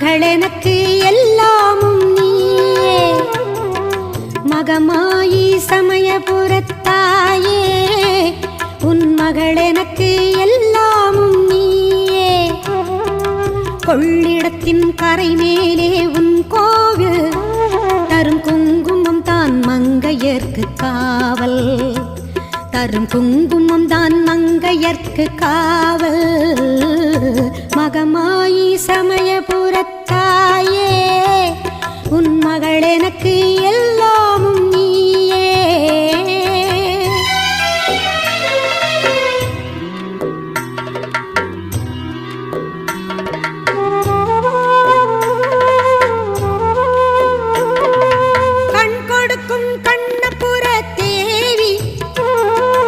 மகள் எனக்கு எல்லாமும் நீயே மகமாயி சமயபுரத்தாயே உன் மகள் எனக்கு எல்லாமும் நீயே கொள்ளிடத்தின் கரை மேலே உன் கோவில் தரும் குங்குமம் தான் மங்கையர்க்கு காவல் தரும் குங்குமம் தான் மங்கையர்க்கு காவல் மகமாயி சமயபுரத்தாயே உன் மகள் எனக்கு எல்லாம்